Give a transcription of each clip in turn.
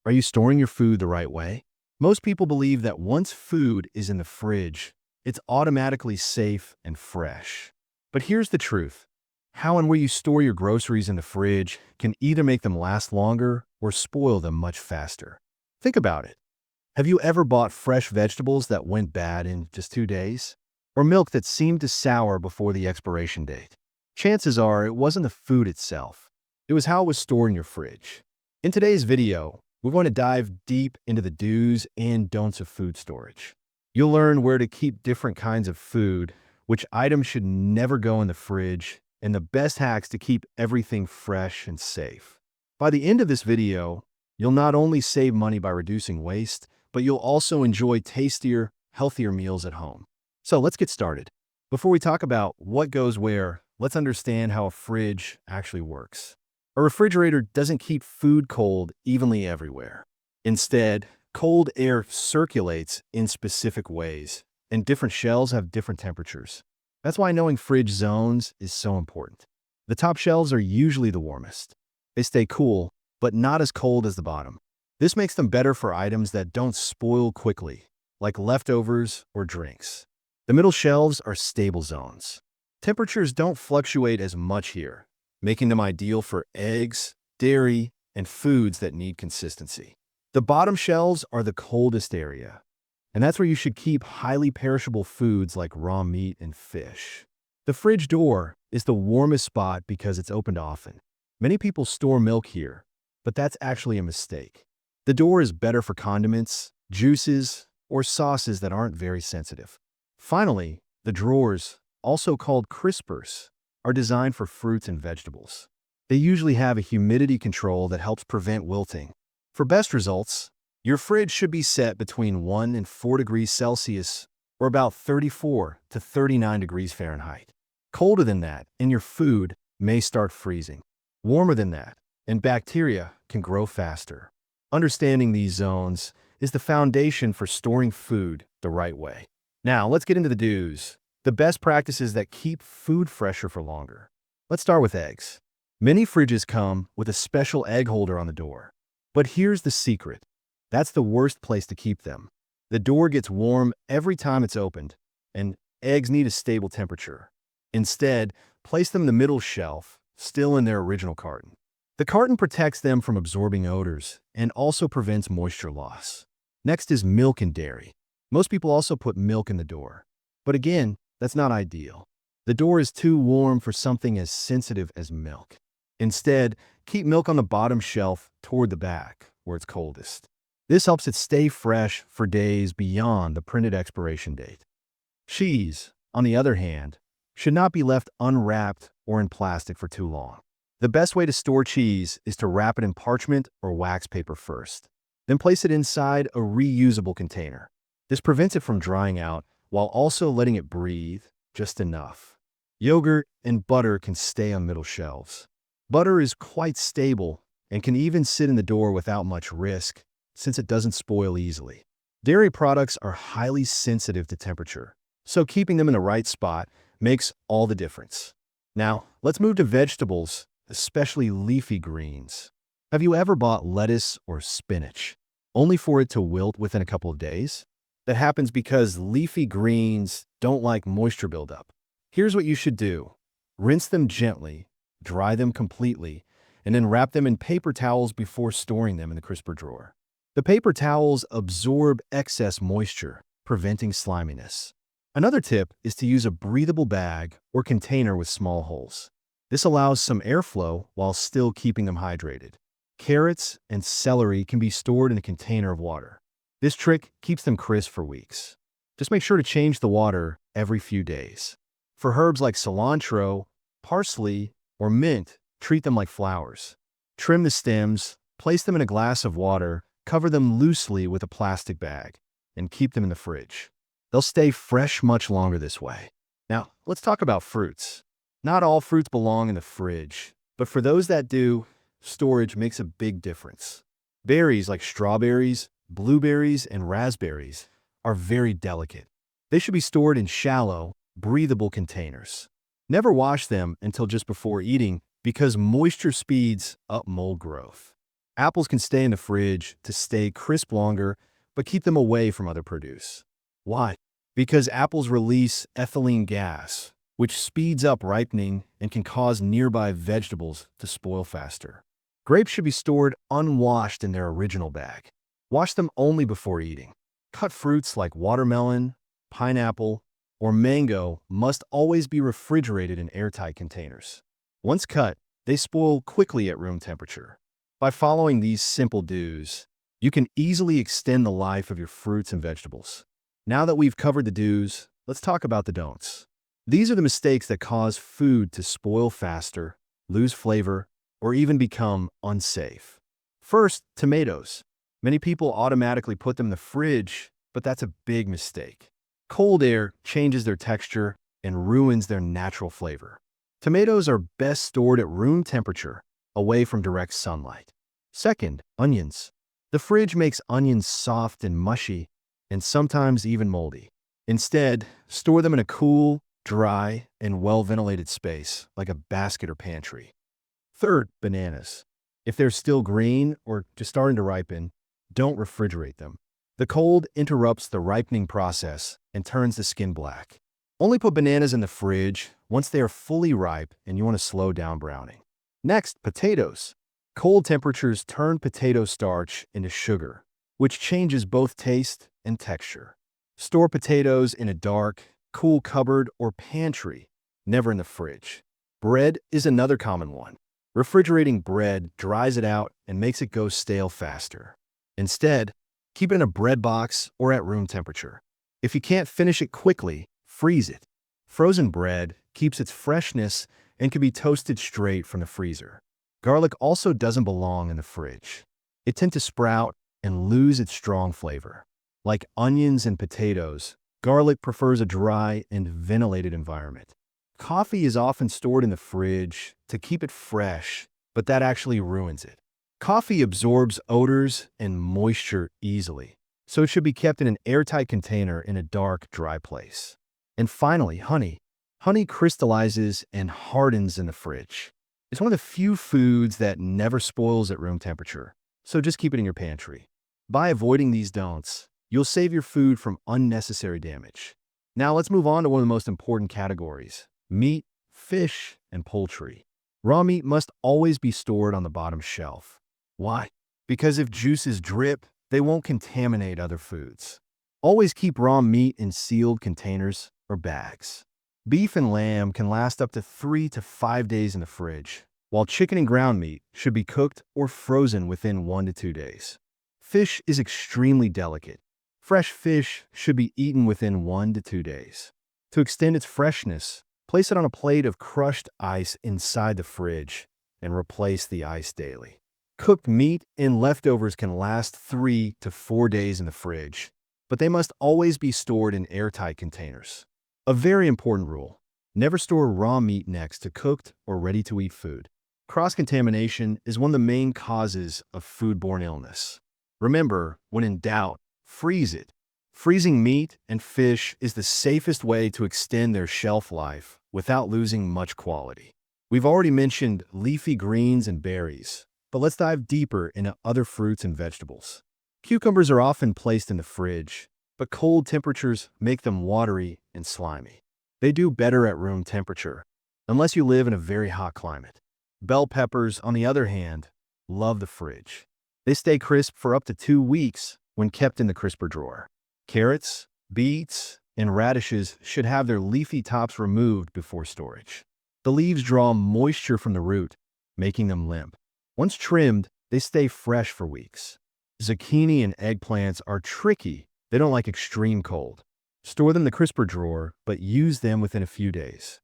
Are you storing your food the right way? Most people believe that once food is in the fridge, it's automatically safe and fresh. But here's the truth. How and where you store your groceries in the fridge can either make them last longer or spoil them much faster. Think about it. Have you ever bought fresh vegetables that went bad in just 2 days? Or milk that seemed to sour before the expiration date? Chances are it wasn't the food itself. It was how it was stored in your fridge. In today's video, we're going to dive deep into the do's and don'ts of food storage. You'll learn where to keep different kinds of food, which items should never go in the fridge, and the best hacks to keep everything fresh and safe. By the end of this video, you'll not only save money by reducing waste, but you'll also enjoy tastier, healthier meals at home. So let's get started. Before we talk about what goes where, let's understand how a fridge actually works. A refrigerator doesn't keep food cold evenly everywhere. Instead, cold air circulates in specific ways, and different shelves have different temperatures. That's why knowing fridge zones is so important. The top shelves are usually the warmest. They stay cool, but not as cold as the bottom. This makes them better for items that don't spoil quickly, like leftovers or drinks. The middle shelves are stable zones. Temperatures don't fluctuate as much here, making them ideal for eggs, dairy, and foods that need consistency. The bottom shelves are the coldest area, and that's where you should keep highly perishable foods like raw meat and fish. The fridge door is the warmest spot because it's opened often. Many people store milk here, but that's actually a mistake. The door is better for condiments, juices, or sauces that aren't very sensitive. Finally, the drawers, also called crispers, are designed for fruits and vegetables. They usually have a humidity control that helps prevent wilting. For best results, your fridge should be set between 1 and 4 degrees Celsius or about 34 to 39 degrees Fahrenheit. Colder than that, and your food may start freezing. Warmer than that, and bacteria can grow faster. Understanding these zones is the foundation for storing food the right way. Now, let's get into the do's, the best practices that keep food fresher for longer. Let's start with eggs. Many fridges come with a special egg holder on the door. But here's the secret. That's the worst place to keep them. The door gets warm every time it's opened, and eggs need a stable temperature. Instead, place them in the middle shelf, still in their original carton. The carton protects them from absorbing odors and also prevents moisture loss. Next is milk and dairy. Most people also put milk in the door. But again, that's not ideal. The door is too warm for something as sensitive as milk. Instead, keep milk on the bottom shelf toward the back, where it's coldest. This helps it stay fresh for days beyond the printed expiration date. Cheese, on the other hand, should not be left unwrapped or in plastic for too long. The best way to store cheese is to wrap it in parchment or wax paper first. Then place it inside a reusable container. This prevents it from drying out while also letting it breathe just enough. Yogurt and butter can stay on middle shelves. Butter is quite stable and can even sit in the door without much risk since it doesn't spoil easily. Dairy products are highly sensitive to temperature, so keeping them in the right spot makes all the difference. Now, let's move to vegetables, especially leafy greens. Have you ever bought lettuce or spinach, only for it to wilt within a couple of days? That happens because leafy greens don't like moisture buildup. Here's what you should do. Rinse them gently, dry them completely, and then wrap them in paper towels before storing them in the crisper drawer. The paper towels absorb excess moisture, preventing sliminess. Another tip is to use a breathable bag or container with small holes. This allows some airflow while still keeping them hydrated. Carrots and celery can be stored in a container of water. This trick keeps them crisp for weeks. Just make sure to change the water every few days. For herbs like cilantro, parsley, or mint, treat them like flowers. Trim the stems, place them in a glass of water, cover them loosely with a plastic bag, and keep them in the fridge. They'll stay fresh much longer this way. Now, let's talk about fruits. Not all fruits belong in the fridge, but for those that do, storage makes a big difference. Berries like strawberries, blueberries, and raspberries are very delicate. They should be stored in shallow, breathable containers. Never wash them until just before eating because moisture speeds up mold growth. Apples can stay in the fridge to stay crisp longer, but keep them away from other produce. Why? Because apples release ethylene gas, which speeds up ripening and can cause nearby vegetables to spoil faster. Grapes should be stored unwashed in their original bag. Wash them only before eating. Cut fruits like watermelon, pineapple, or mango must always be refrigerated in airtight containers. Once cut, they spoil quickly at room temperature. By following these simple do's, you can easily extend the life of your fruits and vegetables. Now that we've covered the do's, let's talk about the don'ts. These are the mistakes that cause food to spoil faster, lose flavor, or even become unsafe. First, tomatoes. Many people automatically put them in the fridge, but that's a big mistake. Cold air changes their texture and ruins their natural flavor. Tomatoes are best stored at room temperature, away from direct sunlight. Second, onions. The fridge makes onions soft and mushy, and sometimes even moldy. Instead, store them in a cool, dry, and well-ventilated space, like a basket or pantry. Third, bananas. If they're still green or just starting to ripen, don't refrigerate them. The cold interrupts the ripening process and turns the skin black. Only put bananas in the fridge once they are fully ripe and you want to slow down browning. Next, potatoes. Cold temperatures turn potato starch into sugar, which changes both taste and texture. Store potatoes in a dark, cool cupboard or pantry, never in the fridge. Bread is another common one. Refrigerating bread dries it out and makes it go stale faster. Instead, keep it in a bread box or at room temperature. If you can't finish it quickly, freeze it. Frozen bread keeps its freshness and can be toasted straight from the freezer. Garlic also doesn't belong in the fridge. It tends to sprout and lose its strong flavor. Like onions and potatoes, garlic prefers a dry and ventilated environment. Coffee is often stored in the fridge to keep it fresh, but that actually ruins it. Coffee absorbs odors and moisture easily, so it should be kept in an airtight container in a dark, dry place. And finally, honey. Honey crystallizes and hardens in the fridge. It's one of the few foods that never spoils at room temperature, so just keep it in your pantry. By avoiding these don'ts, you'll save your food from unnecessary damage. Now let's move on to one of the most important categories: meat, fish, and poultry. Raw meat must always be stored on the bottom shelf. Why? Because if juices drip, they won't contaminate other foods. Always keep raw meat in sealed containers or bags. Beef and lamb can last up to 3 to 5 days in the fridge, while chicken and ground meat should be cooked or frozen within 1 to 2 days. Fish is extremely delicate. Fresh fish should be eaten within 1 to 2 days. To extend its freshness, place it on a plate of crushed ice inside the fridge and replace the ice daily. Cooked meat and leftovers can last 3 to 4 days in the fridge, but they must always be stored in airtight containers. A very important rule: never store raw meat next to cooked or ready-to-eat food. Cross-contamination is one of the main causes of foodborne illness. Remember, when in doubt, freeze it. Freezing meat and fish is the safest way to extend their shelf life without losing much quality. We've already mentioned leafy greens and berries, but let's dive deeper into other fruits and vegetables. Cucumbers are often placed in the fridge, but cold temperatures make them watery and slimy. They do better at room temperature, unless you live in a very hot climate. Bell peppers, on the other hand, love the fridge. They stay crisp for up to 2 weeks when kept in the crisper drawer. Carrots, beets, and radishes should have their leafy tops removed before storage. The leaves draw moisture from the root, making them limp. Once trimmed, they stay fresh for weeks. Zucchini and eggplants are tricky. They don't like extreme cold. Store them in the crisper drawer, but use them within a few days.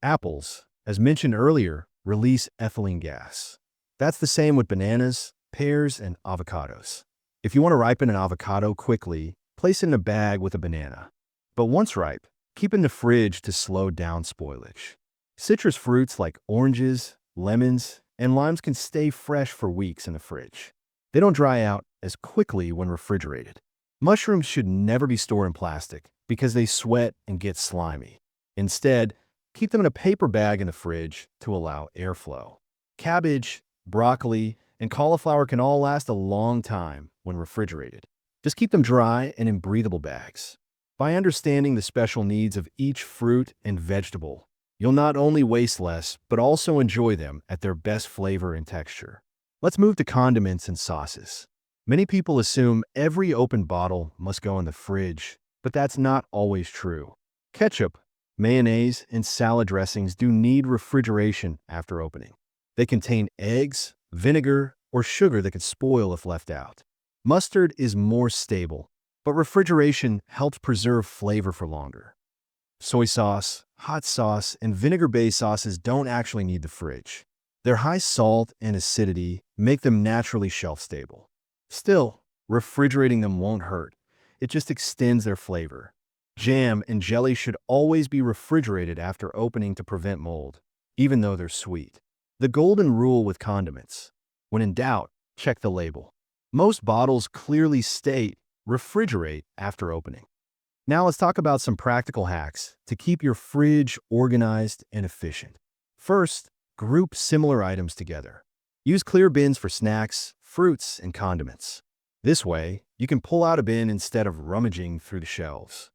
Apples, as mentioned earlier, release ethylene gas. That's the same with bananas, pears, and avocados. If you want to ripen an avocado quickly, place it in a bag with a banana. But once ripe, keep it in the fridge to slow down spoilage. Citrus fruits like oranges, lemons, and limes can stay fresh for weeks in the fridge. They don't dry out as quickly when refrigerated. Mushrooms should never be stored in plastic because they sweat and get slimy. Instead, keep them in a paper bag in the fridge to allow airflow. Cabbage, broccoli, and cauliflower can all last a long time when refrigerated. Just keep them dry and in breathable bags. By understanding the special needs of each fruit and vegetable, you'll not only waste less, but also enjoy them at their best flavor and texture. Let's move to condiments and sauces. Many people assume every open bottle must go in the fridge, but that's not always true. Ketchup, mayonnaise, and salad dressings do need refrigeration after opening. They contain eggs, vinegar, or sugar that could spoil if left out. Mustard is more stable, but refrigeration helps preserve flavor for longer. Soy sauce, hot sauce, and vinegar-based sauces don't actually need the fridge. Their high salt and acidity make them naturally shelf-stable. Still, refrigerating them won't hurt. It just extends their flavor. Jam and jelly should always be refrigerated after opening to prevent mold, even though they're sweet. The golden rule with condiments: when in doubt, check the label. Most bottles clearly state refrigerate after opening. Now let's talk about some practical hacks to keep your fridge organized and efficient. First, group similar items together. Use clear bins for snacks, fruits, and condiments. This way, you can pull out a bin instead of rummaging through the shelves.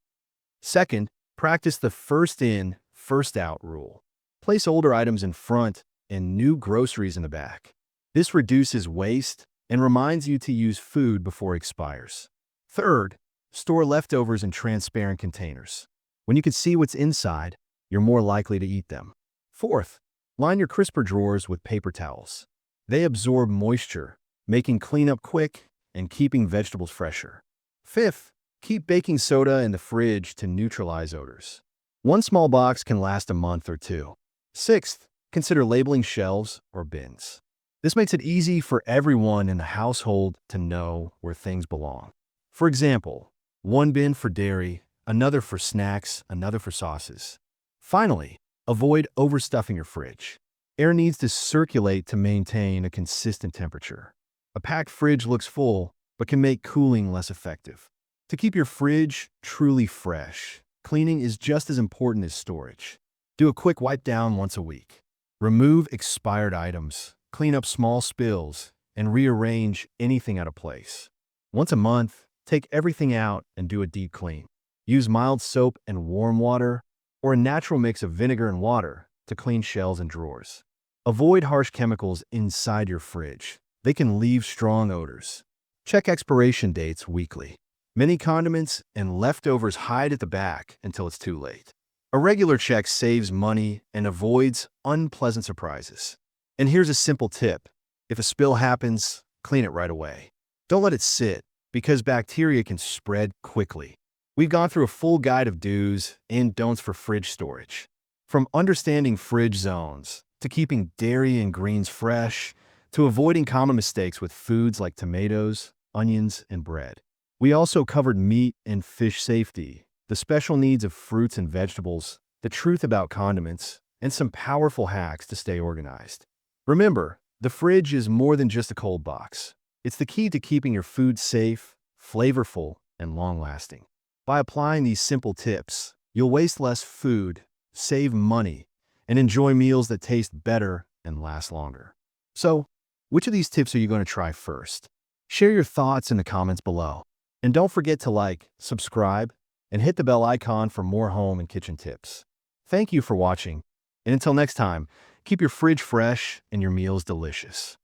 Second, practice the first in, first out rule. Place older items in front and new groceries in the back. This reduces waste and reminds you to use food before it expires. Third, store leftovers in transparent containers. When you can see what's inside, you're more likely to eat them. Fourth, line your crisper drawers with paper towels. They absorb moisture, making cleanup quick and keeping vegetables fresher. Fifth, keep baking soda in the fridge to neutralize odors. One small box can last a month or two. Sixth, consider labeling shelves or bins. This makes it easy for everyone in the household to know where things belong. For example, one bin for dairy, another for snacks, another for sauces. Finally, avoid overstuffing your fridge. Air needs to circulate to maintain a consistent temperature. A packed fridge looks full, but can make cooling less effective. To keep your fridge truly fresh, cleaning is just as important as storage. Do a quick wipe down once a week. Remove expired items, clean up small spills, and rearrange anything out of place. Once a month, take everything out and do a deep clean. Use mild soap and warm water, or a natural mix of vinegar and water to clean shelves and drawers. Avoid harsh chemicals inside your fridge. They can leave strong odors. Check expiration dates weekly. Many condiments and leftovers hide at the back until it's too late. A regular check saves money and avoids unpleasant surprises. And here's a simple tip: if a spill happens, clean it right away. Don't let it sit, because bacteria can spread quickly. We've gone through a full guide of do's and don'ts for fridge storage. From understanding fridge zones, to keeping dairy and greens fresh, to avoiding common mistakes with foods like tomatoes, onions, and bread. We also covered meat and fish safety, the special needs of fruits and vegetables, the truth about condiments, and some powerful hacks to stay organized. Remember, the fridge is more than just a cold box. It's the key to keeping your food safe, flavorful, and long-lasting. By applying these simple tips, you'll waste less food, save money, and enjoy meals that taste better and last longer. So, which of these tips are you going to try first? Share your thoughts in the comments below. And don't forget to like, subscribe, and hit the bell icon for more home and kitchen tips. Thank you for watching, and until next time, keep your fridge fresh and your meals delicious.